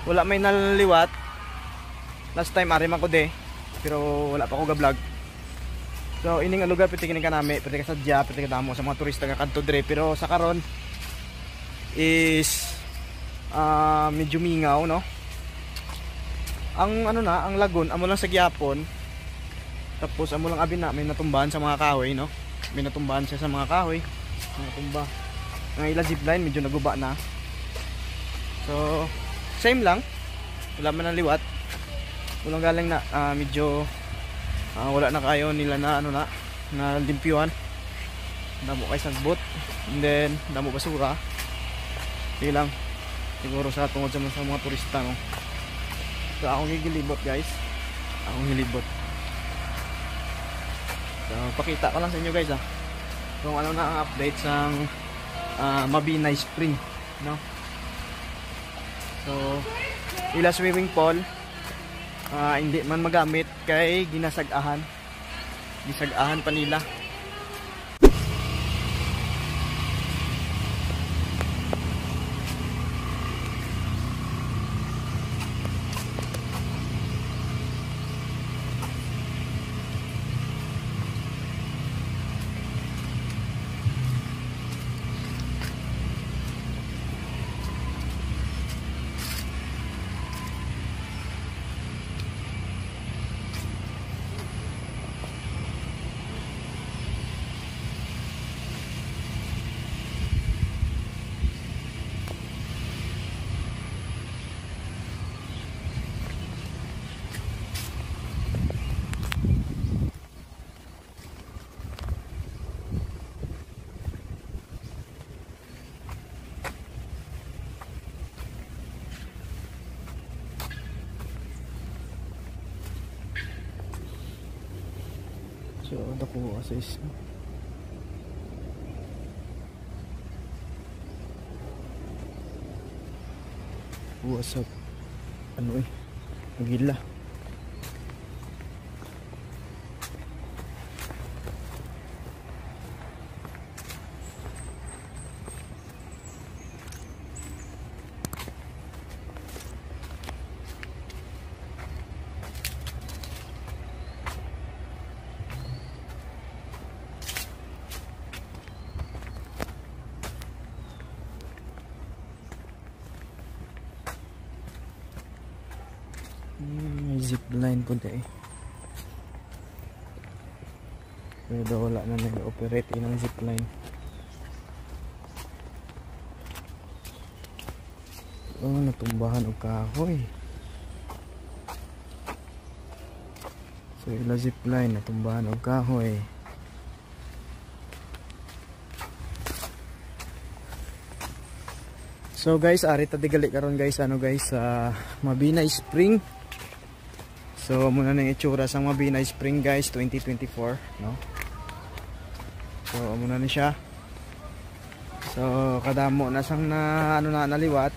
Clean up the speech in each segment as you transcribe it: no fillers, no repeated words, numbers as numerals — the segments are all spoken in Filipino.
wala may naliwat. Last time ari man ko de, pero wala pa ko ga-vlog. So ining lugar pwede kini kanami, pwede ka sadya, pwede ka damo sa mga turista nga kadto dire, pero sa karon is medyo mingaw, no? Ang ano na, ang lagon amo lang sa gyapon. Tapos amo lang abi na may natumbahan sa mga kahoy, no? May natumbahan siya sa mga kahoy. Natumba. Ang ila zipline medyo naguba na. So same lang. Wala man ang liwat. Walang galing na medyo wala na kayo nila na ano na limpyuhan. Damo kay sagbot. And then damo basura. Sige lang. Siguro sa tungod sa mga turista, no. So akong gigilibot, guys. Akong gilibot. So pakita ko lang sa inyo, guys, kung ano na ang update sang Mabinay Spring, no. So ila swimming pool hindi man magamit kay ginasag-ahan pa nila. So dako sa isa. What's up? Ano magila. May zipline po dahil. Pero wala na nag-operate ng zipline. Natumbahan o kahoy. So ila zipline natumbahan o kahoy. So guys, ari ta digali karon guys, guys, Mabinay Spring. So muna na yung itsura sa Mabinay Spring, guys, 2024, no? So muna na siya. So kadamo na sang na naliwat.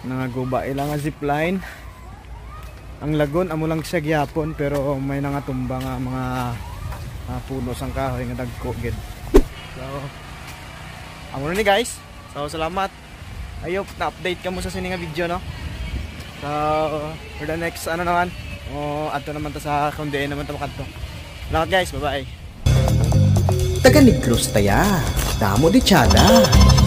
Nangaguba ilang zipline. Ang lagon amo lang siya gyapon, pero may nangatumba nga mga puno sang kahoy nga dagko gid. So amo ni guys. So salamat. Ayok na update kamo sa sininga video, no. So for the next naman, adto naman ta sa kundiin naman ta makadto. Salamat guys, bye bye. Taga Negros taya, damo di Tiada.